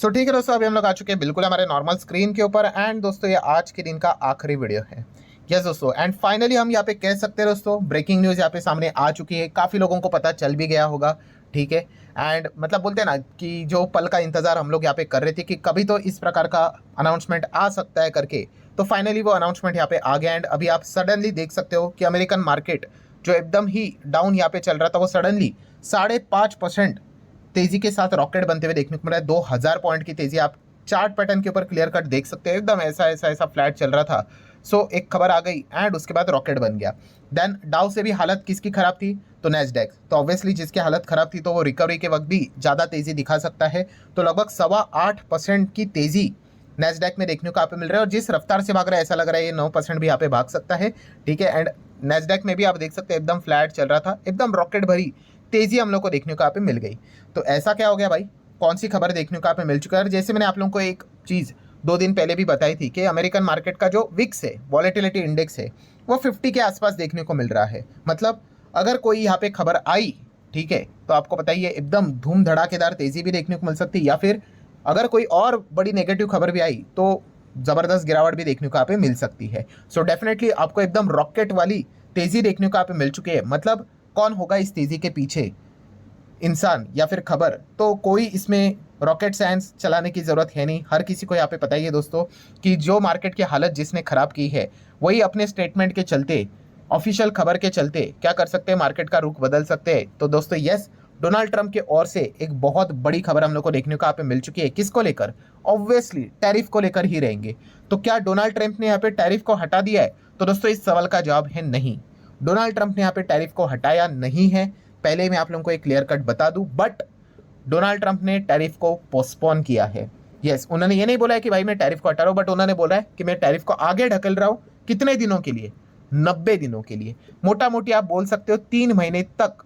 सो ठीक है दोस्तों, अभी हम लोग आ चुके हैं बिल्कुल हमारे नॉर्मल स्क्रीन के ऊपर। एंड दोस्तों ये आज के दिन का आखिरी वीडियो है। यस दोस्तों, एंड फाइनली हम यहाँ पे कह सकते हैं दोस्तों, ब्रेकिंग न्यूज़ यहाँ पे सामने आ चुकी है। काफ़ी लोगों को पता चल भी गया होगा, ठीक है। एंड मतलब बोलते हैं ना कि जो पल का इंतज़ार हम लोग यहाँ पे कर रहे थे कि कभी तो इस प्रकार का अनाउंसमेंट आ सकता है करके, तो फाइनली वो अनाउंसमेंट यहाँ पे आ गया। एंड अभी आप सडनली देख सकते हो कि अमेरिकन मार्केट जो एकदम ही डाउन यहाँ पे चल रहा था, वो सडनली 5.5% तेजी के साथ रॉकेट बनते हुए देखने को मिला है। 2000 पॉइंट की तेजी आप चार्ट पैटर्न के ऊपर क्लियर कट देख सकते हैं। एकदम ऐसा ऐसा ऐसा फ्लैट चल रहा था। सो एक खबर आ गई एंड उसके बाद रॉकेट बन गया। देन डाउ से भी हालत किसकी खराब थी? तो नैस्डैक। तो ऑब्वियसली जिसकी हालत खराब थी तो वो रिकवरी के वक्त भी ज़्यादा तेजी दिखा सकता है। तो लगभग 8.25% की तेजी नैस्डैक में देखने को यहाँ पे मिल रहा है। और जिस रफ्तार से भाग रहा है ऐसा लग रहा है ये 9% भी यहाँ पे भाग सकता है, ठीक है। एंड नैस्डैक में भी आप देख सकते हैं एकदम फ्लैट चल रहा था, एकदम रॉकेट भरी तेजी हम लोग को देखने को यहाँ पे मिल गई। तो ऐसा क्या हो गया भाई? कौन सी खबर देखने को यहाँ पे मिल चुका है? जैसे मैंने आप लोगों को एक चीज़ 2 दिन पहले भी बताई थी कि अमेरिकन मार्केट का जो विक्स है, वॉलेटिलिटी इंडेक्स है, वो 50 के आसपास देखने को मिल रहा है। मतलब अगर कोई यहाँ पे खबर आई, ठीक है, तो आपको बताइए एकदम धूम धड़ाकेदार तेजी भी देखने को मिल सकती है, या फिर अगर कोई और बड़ी नेगेटिव खबर भी आई तो ज़बरदस्त गिरावट भी देखने को यहाँ पे मिल सकती है। सो डेफिनेटली आपको एकदम रॉकेट वाली तेजी देखने को यहाँ पे मिल चुकी है। मतलब कौन होगा इस तेजी के पीछे, इंसान या फिर खबर? तो कोई इसमें रॉकेट साइंस चलाने की ज़रूरत है नहीं। हर किसी को यहाँ पे पता ही है दोस्तों कि जो मार्केट की हालत जिसने ख़राब की है, वही अपने स्टेटमेंट के चलते, ऑफिशियल खबर के चलते क्या कर सकते हैं, मार्केट का रुख बदल सकते हैं। तो दोस्तों यस, डोनाल्ड ट्रंप की ओर से एक बहुत बड़ी खबर हम लोग को देखने को यहाँ पे मिल चुकी है। किसको लेकर? ऑब्वियसली टैरिफ को लेकर ही रहेंगे। तो क्या डोनाल्ड ट्रंप ने यहाँ पे टैरिफ को हटा दिया है? तो दोस्तों इस सवाल का जवाब है नहीं। डोनाल्ड ट्रंप ने यहाँ पे टैरिफ को हटाया नहीं है। पहले मैं आप लोगों को एक क्लियर कट बता दूं, बट डोनाल्ड ट्रंप ने टैरिफ को पोस्टपोन किया है। यस, उन्होंने ये नहीं बोला है कि भाई मैं टैरिफ को हटा रहा हूं, बट उन्होंने बोला है कि मैं टैरिफ को आगे ढकेल रहा हूं। कितने दिनों के लिए? 90 दिनों के लिए। मोटा मोटी आप बोल सकते हो 3 महीने तक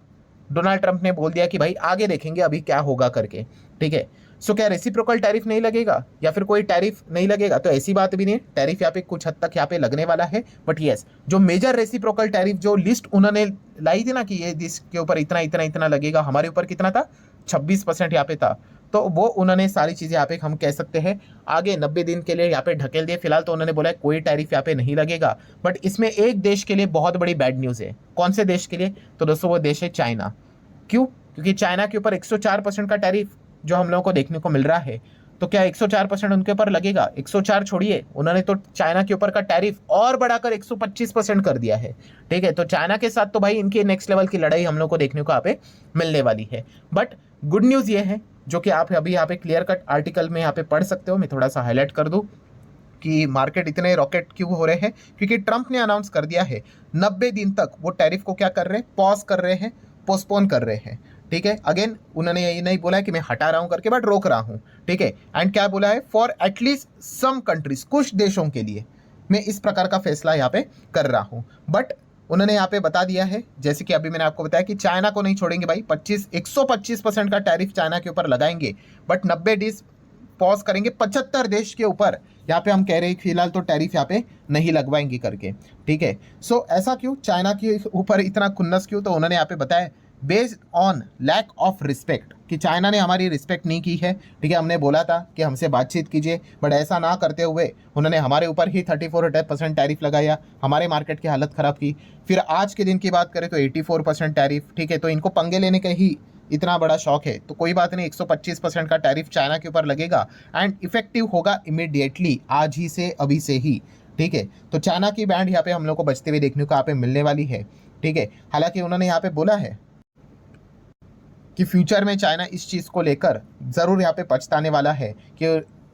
डोनाल्ड ट्रंप ने बोल दिया कि भाई आगे देखेंगे अभी क्या होगा करके, ठीक है। सो क्या रेसिप्रोकल टैरिफ नहीं लगेगा या फिर कोई टैरिफ नहीं लगेगा? तो ऐसी बात भी नहीं है। टैरिफ यहाँ पे कुछ हद तक यहाँ पे लगने वाला है, बट यस, जो मेजर रेसिप्रोकल टैरिफ जो लिस्ट उन्होंने लाई थी ना कि ये इसके ऊपर इतना इतना इतना लगेगा, हमारे ऊपर कितना था? 26% यहाँ पे था। तो वो उन्होंने सारी चीज़ें यहाँ पे हम कह सकते हैं आगे 90 दिन के लिए यहाँ पे ढकेल दिए। फिलहाल तो उन्होंने बोला है कोई टैरिफ यहाँ पे नहीं लगेगा। बट इसमें एक देश के लिए बहुत बड़ी बैड न्यूज़ है। कौन से देश के लिए? तो दोस्तों वो देश है चाइना। क्यों? क्योंकि चाइना के ऊपर 104% का टैरिफ जो हम लोगों को देखने को मिल रहा है। तो क्या 104% उनके ऊपर लगेगा? 104 छोड़िए, उन्होंने तो चाइना के ऊपर का टैरिफ और बढ़ाकर 125% कर दिया है, ठीक है। तो चाइना के साथ तो भाई इनकी नेक्स्ट लेवल की लड़ाई हम लोग को देखने को यहाँ पे मिलने वाली है। बट गुड न्यूज़ ये है, जो कि आप अभी यहाँ पे क्लियर कट आर्टिकल में यहाँ पे पढ़ सकते हो। मैं थोड़ा सा हाईलाइट कर दूँ कि मार्केट इतने रॉकेट क्यों हो रहे हैं, क्योंकि ट्रंप ने अनाउंस कर दिया है 90 दिन तक वो टैरिफ को क्या कर रहे हैं, पॉज कर रहे हैं, पोस्टपोन कर रहे हैं, ठीक है। अगेन उन्होंने ये नहीं बोला है कि मैं हटा रहा हूं करके, बट रोक रहा हूं, ठीक है। एंड क्या बोला है? फॉर एटलीस्ट सम कंट्रीज, कुछ देशों के लिए मैं इस प्रकार का फैसला यहाँ पे कर रहा हूं। बट उन्होंने यहाँ पे बता दिया है, जैसे कि अभी मैंने आपको बताया कि चाइना को नहीं छोड़ेंगे भाई। 125% का टैरिफ चाइना के ऊपर लगाएंगे, बट 90 डेज पॉज करेंगे 75 देश के ऊपर। यहाँ पे हम कह रहे हैं फिलहाल तो टैरिफ यहाँ पे नहीं लगवाएंगे करके, ठीक है। सो ऐसा क्यों? चाइना के ऊपर इतना खुन्नस क्यों? तो उन्होंने यहाँ पे बताया based on lack of respect, कि चाइना ने हमारी रिस्पेक्ट नहीं की है, ठीक है। हमने बोला था कि हमसे बातचीत कीजिए, बट ऐसा ना करते हुए उन्होंने हमारे ऊपर ही 34% टैरिफ लगाया, हमारे मार्केट की हालत ख़राब की। फिर आज के दिन की बात करें तो 84% टैरिफ, ठीक है। तो इनको पंगे लेने का ही इतना बड़ा शौक है। तो कोई बात नहीं, 125% का टैरिफ चाइना के ऊपर लगेगा एंड इफेक्टिव होगा इमीडिएटली, आज ही से, अभी से ही, ठीक है। तो चाइना की बैंड यहाँ पे हम लोग को बचते हुए देखने को यहाँ पे मिलने वाली है, ठीक है। हालांकि उन्होंने यहाँ पे बोला है कि फ्यूचर में चाइना इस चीज़ को लेकर ज़रूर यहाँ पे पछताने वाला है कि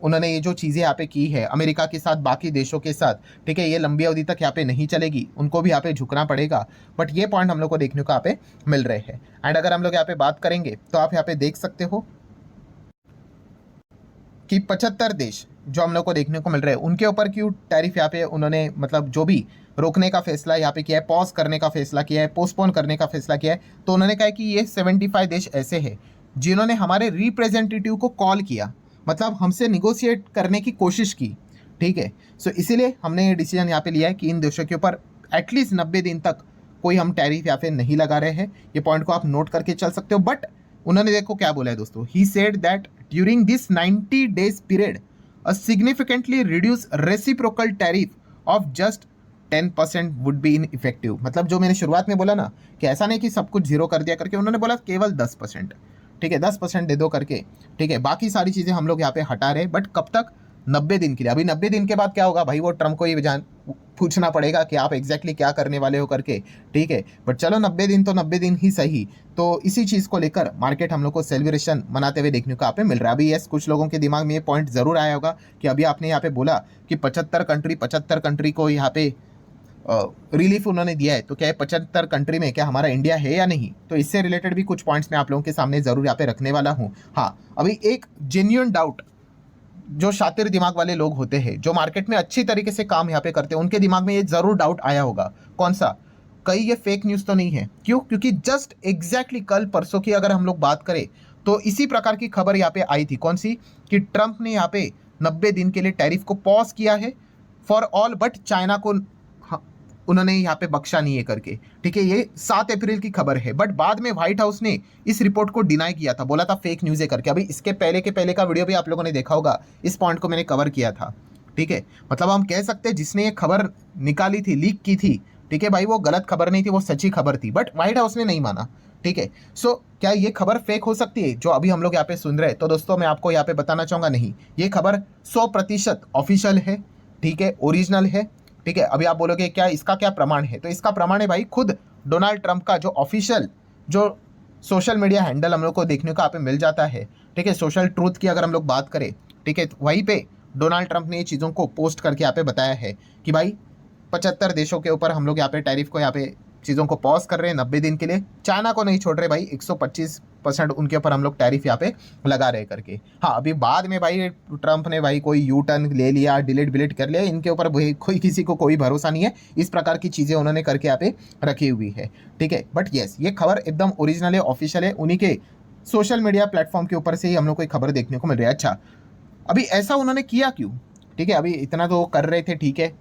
उन्होंने ये जो चीज़ें यहाँ पे की है अमेरिका के साथ, बाकी देशों के साथ, ठीक है, ये लंबी अवधि तक यहाँ पे नहीं चलेगी, उनको भी यहाँ पे झुकना पड़ेगा। बट ये पॉइंट हम लोग को देखने को यहाँ पे मिल रहे हैं। एंड अगर हम लोग यहाँ पे बात करेंगे तो आप यहाँ पे देख सकते हो कि 75 देश जो हम लोग को देखने को मिल रहे हैं, उनके ऊपर क्यों टैरिफ यहाँ पे उन्होंने, मतलब जो भी रोकने का फैसला यहाँ पे किया है, पॉज करने का फैसला किया है, पोस्टपोन करने का फैसला किया है। तो उन्होंने कहा कि ये 75 देश ऐसे हैं जिन्होंने हमारे रिप्रेजेंटेटिव को कॉल किया, मतलब हमसे निगोशिएट करने की कोशिश की, ठीक है। सो इसीलिए हमने ये डिसीजन यहाँ पे लिया है कि इन देशों के ऊपर एटलीस्ट 90 दिन तक कोई हम टैरिफ यहाँ पे नहीं लगा रहे हैं। ये पॉइंट को आप नोट करके चल सकते हो। बट उन्होंने देखो क्या बोला है दोस्तों, he said that during this 90 days period a significantly reduce reciprocal tariff of just 10% would be in effective. मतलब जो मैंने शुरुआत में बोला ना कि ऐसा नहीं कि सब कुछ जीरो कर दिया करके, उन्होंने बोला केवल 10%, ठीक है 10% दे दो करके, ठीक है बाकी सारी चीज़ें हम लोग यहाँ पे हटा रहे, बट कब तक, 90 दिन के लिए। अभी 90 दिन के बाद क्या होगा भाई, वो ट्रम्प को ये जान पूछना पड़ेगा कि आप एग्जैक्टली क्या करने वाले हो करके, ठीक है। बट चलो 90 दिन तो 90 दिन ही सही। तो इसी चीज़ को लेकर मार्केट हम लोग को सेलिब्रेशन मनाते हुए देखने को यहाँ पे मिल रहा है। अभी यस, कुछ लोगों के दिमाग में ये पॉइंट जरूर आया होगा कि अभी आपने यहाँ पे बोला कि 75 कंट्री को यहाँ पे रिलीफ उन्होंने दिया है, तो क्या है 75 कंट्री में क्या हमारा इंडिया है या नहीं। तो इससे रिलेटेड भी कुछ पॉइंट्स मैं आप लोगों के सामने जरूर यहाँ पे रखने वाला हूँ। हाँ, अभी एक जेन्युइन डाउट जो शातिर दिमाग वाले लोग होते हैं, जो मार्केट में अच्छी तरीके से काम यहाँ पे करते हैं, उनके दिमाग में ये जरूर डाउट आया होगा। कौन सा? कहीं ये फेक न्यूज़ तो नहीं है। क्यों? क्योंकि जस्ट एग्जैक्टली कल परसों की अगर हम लोग बात करें तो इसी प्रकार की खबर यहाँ पे आई थी। कौन सी? कि ट्रंप ने यहाँ पे 90 दिन के लिए टैरिफ को पॉज किया है फॉर ऑल बट चाइना को उन्होंने यहाँ पे बख्शा नहीं है करके, ठीक है। ये 7 अप्रैल की खबर है, बट बाद में व्हाइट हाउस ने इस रिपोर्ट को डिनाई किया था, बोला था फेक न्यूज़ है करके। अभी इसके पहले के पहले का वीडियो भी आप लोगों ने देखा होगा, इस पॉइंट को मैंने कवर किया था, ठीक है। मतलब हम कह सकते हैं जिसने ये खबर निकाली थी, लीक की थी, ठीक है भाई, वो गलत खबर नहीं थी, वो सच्ची खबर थी, बट व्हाइट हाउस ने नहीं माना, ठीक है। सो क्या ये खबर फेक हो सकती है जो अभी हम लोग यहाँ पे सुन रहे हैं? तो दोस्तों मैं आपको यहाँ पे बताना चाहूँगा, नहीं, ये खबर 100% ऑफिशियल है, ठीक है, ओरिजिनल है, ठीक है। अभी आप बोलोगे क्या इसका क्या प्रमाण है? तो इसका प्रमाण है भाई खुद डोनाल्ड ट्रंप का जो ऑफिशियल जो सोशल मीडिया हैंडल हम लोग को देखने को यहाँ पे मिल जाता है, ठीक है। सोशल ट्रूथ की अगर हम लोग बात करें, ठीक है, वहीं पे डोनाल्ड ट्रंप ने ये चीज़ों को पोस्ट करके यहाँ पे बताया है कि भाई 75 देशों के ऊपर हम लोग यहाँ पे टैरिफ को यहाँ पे चीज़ों को पॉज कर रहे हैं 90 दिन के लिए। चाइना को नहीं छोड़ रहे भाई, 125% उनके ऊपर हम लोग टैरिफ यहाँ पे लगा रहे करके। हाँ, अभी बाद में भाई ट्रंप ने भाई कोई यू टर्न ले लिया, डिलीट कर लिया, इनके ऊपर कोई किसी को कोई भरोसा नहीं है। इस प्रकार की चीज़ें उन्होंने करके यहाँ पे रखी हुई है, ठीक है। बट येस, ये खबर एकदम ओरिजिनल है, ऑफिशियल है, उन्हीं के सोशल मीडिया प्लेटफॉर्म के ऊपर से ही हम लोग को खबर देखने को मिल रही है। अच्छा, अभी ऐसा उन्होंने किया क्यों? ठीक है, अभी इतना तो कर रहे थे, ठीक है,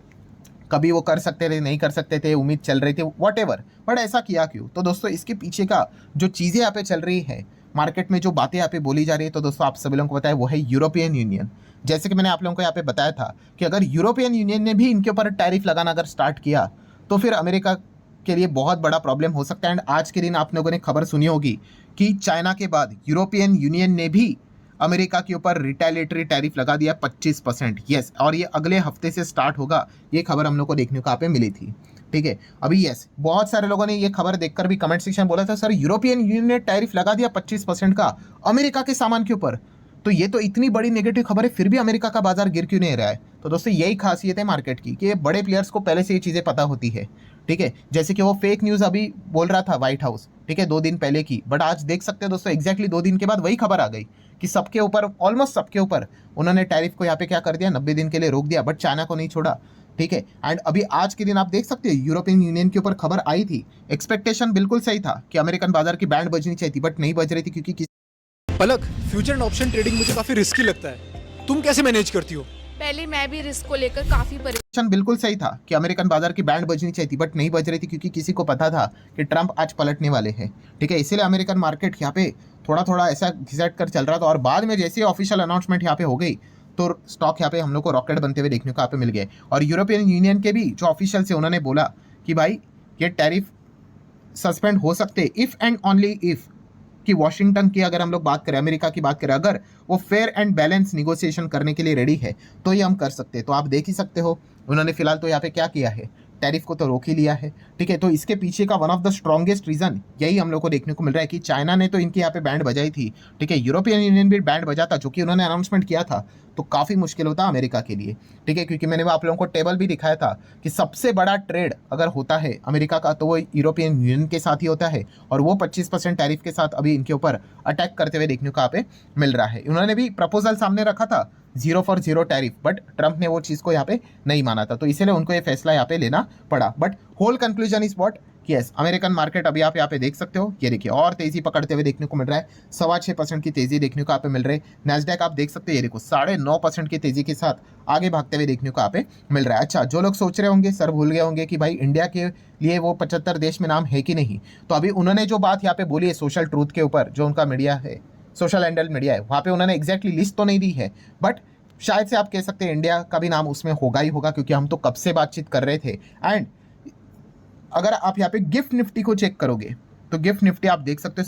कभी वो कर सकते थे, नहीं कर सकते थे, उम्मीद चल रही थी, वॉट एवर, बट ऐसा किया क्यों? तो दोस्तों इसके पीछे का जो चीज़ें यहाँ पे चल रही है, मार्केट में जो बातें यहाँ पे बोली जा रही है, तो दोस्तों आप सभी लोगों को पता है वो है यूरोपियन यूनियन। जैसे कि मैंने आप लोगों को यहाँ पे बताया था कि अगर यूरोपियन यूनियन ने भी इनके ऊपर टैरिफ लगाना अगर स्टार्ट किया तो फिर अमेरिका के लिए बहुत बड़ा प्रॉब्लम हो सकता है। एंड आज के दिन आप लोगों ने खबर सुनी होगी कि चाइना के बाद यूरोपियन यूनियन ने भी अमेरिका के ऊपर रिटेलिएटरी टैरिफ लगा दिया 25%। यस, और ये अगले हफ्ते से स्टार्ट होगा, ये खबर हम लोग को देखने को यहाँ पे मिली थी, ठीक है। अभी यस, बहुत सारे लोगों ने ये खबर देखकर भी कमेंट सेक्शन बोला था सर यूरोपियन यूनियन ने टैरिफ लगा दिया 25% का अमेरिका के सामान के ऊपर, तो ये तो इतनी बड़ी नेगेटिव खबर है, फिर भी अमेरिका का बाजार गिर क्यों नहीं रहा है? तो दोस्तों यही खासियत है मार्केट की कि बड़े प्लेयर्स को पहले से ये चीज़ें पता होती है, ठीक है। जैसे कि वो फेक न्यूज़ अभी बोल रहा था व्हाइट हाउस, ठीक है, 2 दिन पहले की, बट आज देख सकते हैं दोस्तों एग्जैक्टली 2 दिन के बाद वही खबर आ गई कि सबके ऊपर, ऑलमोस्ट सबके ऊपर उन्होंने टैरिफ को यहाँ पे क्या कर दिया, 90 दिन के लिए रोक दिया, बट चाइना को नहीं छोड़ा, ठीक है। एंड अभी आज के दिन आप देख सकते हैं यूरोपियन यूनियन के ऊपर खबर आई थी, एक्सपेक्टेशन बिल्कुल सही था कि अमेरिकन बाजार की बैंड बजनी चाहिए थी, बट नहीं बज रही थी क्योंकि पलक, फ्यूचर एंड ऑप्शन ट्रेडिंग मुझे काफी रिस्की लगता है, तुम कैसे मैनेज करती हो? पहले मैं भी रिस्क को लेकर काफी परेशान। बिल्कुल सही था कि अमेरिकन बाजार की बैंड बजनी चाहिए थी, बट नहीं बज रही थी क्योंकि किसी को पता था कि ट्रंप आज पलटने वाले हैं, ठीक है। इसीलिए अमेरिकन मार्केट यहाँ पे थोड़ा थोड़ा ऐसा घिसट कर चल रहा था, और बाद में जैसे ऑफिशियल अनाउंसमेंट यहाँ पे हो गई तो स्टॉक यहाँ पे हम लोग को रॉकेट बनते हुए देखने को यहाँ पे मिल गए। और यूरोपियन यूनियन के भी जो ऑफिशियल से उन्होंने बोला कि भाई ये टैरिफ सस्पेंड हो सकते इफ़ एंड ओनली इफ़ कि वॉशिंगटन की अगर हम लोग बात करें, अमेरिका की बात करें, अगर वो फेयर एंड बैलेंस निगोशिएशन करने के लिए रेडी है तो ये हम कर सकते हैं। तो आप देख ही सकते हो उन्होंने फिलहाल तो यहाँ पे क्या किया है, टैरिफ को तो रोक ही लिया है, ठीक है। तो इसके पीछे का one of the strongest reason यही हम लोग को देखने को मिल रहा है कि चाइना ने तो इनके यहाँ पे बैंड बजाई थी, ठीक है, यूरोपियन यूनियन भी बैंड बजाता, जो कि उन्होंने अनाउंसमेंट किया था, तो काफ़ी मुश्किल होता अमेरिका के लिए, ठीक है। क्योंकि मैंने आप लोगों को टेबल भी दिखाया था कि सबसे बड़ा ट्रेड अगर होता है अमेरिका का तो वो यूरोपियन यूनियन के साथ ही होता है, और वो 25% टैरिफ के साथ अभी इनके ऊपर अटैक करते हुए देखने को यहाँ पे मिल रहा है। उन्होंने भी प्रपोजल सामने रखा था 0 for 0 टैरिफ, बट ट्रंप ने वो चीज़ को यहाँ पे नहीं माना था, तो इसीलिए उनको ये फैसला यहाँ पे लेना पड़ा। But whole conclusion is what कि यस अमेरिकन मार्केट अभी आप यहाँ पे देख सकते हो, ये देखिए और तेजी पकड़ते हुए देखने को मिल रहा है, 6.25% की तेजी देखने को यहाँ पे मिल रही है। नैस्डैक आप देख सकते हो, ये देखो 9.5% की तेजी के साथ आगे भागते हुए देखने को यहाँ पे मिल रहा है। अच्छा, जो लोग सोच रहे होंगे, सर भूल गए होंगे कि भाई इंडिया के लिए वो 75 देश में नाम है कि नहीं, तो अभी उन्होंने जो बात यहाँ पे बोली है सोशल ट्रूथ के ऊपर, जो उनका मीडिया है, सोशल हैंडल मीडिया है, वहाँ पे उन्होंने एग्जैक्टली लिस्ट तो नहीं दी है, बट शायद से आप कह सकते हैं इंडिया का भी नाम उसमें होगा ही होगा, क्योंकि हम तो कब से बातचीत कर रहे थे। एंड अगर आप यहाँ पे गिफ्ट निफ्टी को चेक करोगे तो गिफ्ट निफ्टी आप देख सकते हो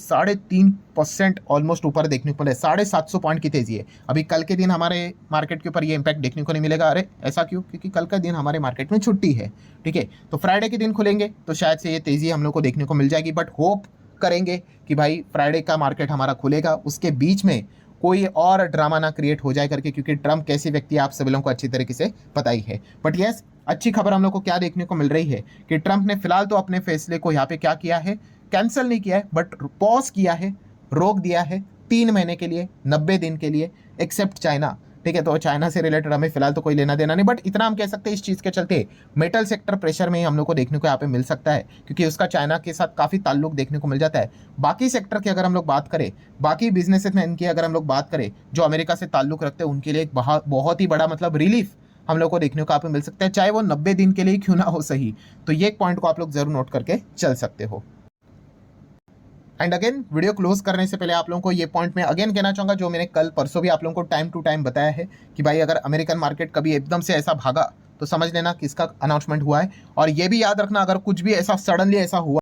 3.5% ऑलमोस्ट ऊपर देखने को मिला है, 750 पॉइंट की तेजी है। अभी कल के दिन हमारे मार्केट के ऊपर ये इंपैक्ट देखने को नहीं मिलेगा। अरे ऐसा क्यों? क्योंकि कल का दिन हमारे मार्केट में छुट्टी है, ठीक है। तो फ्राइडे के दिन खुलेंगे तो शायद से ये तेजी हम लोग को देखने को मिल जाएगी, बट होप करेंगे कि भाई फ्राइडे का मार्केट हमारा खुलेगा, उसके बीच में कोई और ड्रामा ना क्रिएट हो जाए करके, क्योंकि ट्रम्प कैसे व्यक्ति आप सभी लोगों को अच्छी तरीके से पता ही है। बट यस, अच्छी खबर हम लोग को क्या देखने को मिल रही है कि ट्रम्प ने फिलहाल तो अपने फैसले को यहाँ पे क्या किया है, कैंसिल नहीं किया है, बट पॉज किया है, रोक दिया है 3 महीने के लिए, 90 दिन के लिए, एक्सेप्ट चाइना, ठीक है। तो चाइना से रिलेटेड हमें फिलहाल तो कोई लेना देना नहीं, बट इतना हम कह सकते हैं इस चीज़ के चलते मेटल सेक्टर प्रेशर में हम लोग को देखने को यहाँ पे मिल सकता है, क्योंकि उसका चाइना के साथ काफ़ी ताल्लुक देखने को मिल जाता है। बाकी सेक्टर की अगर हम लोग बात करें, बाकी बिजनेसमैन की अगर हम लोग बात करें जो अमेरिका से ताल्लुक रखते हैं, उनके लिए एक बहुत ही बड़ा मतलब रिलीफ हम लोग को देखने को यहाँ पे मिल सकता है, चाहे वो 90 दिन के लिए क्यों ना हो सही। तो ये एक पॉइंट को आप लोग जरूर नोट करके चल सकते हो। एंड अगेन वीडियो क्लोज करने से पहले आप लोगों को ये पॉइंट मैं अगेन कहना चाहूँगा, जो मैंने कल परसों भी आप लोगों को टाइम टू टाइम बताया है कि भाई अगर अमेरिकन मार्केट कभी एकदम से ऐसा भागा तो समझ लेना किसका अनाउंसमेंट हुआ है। और ये भी याद रखना, अगर कुछ भी ऐसा सडनली ऐसा हुआ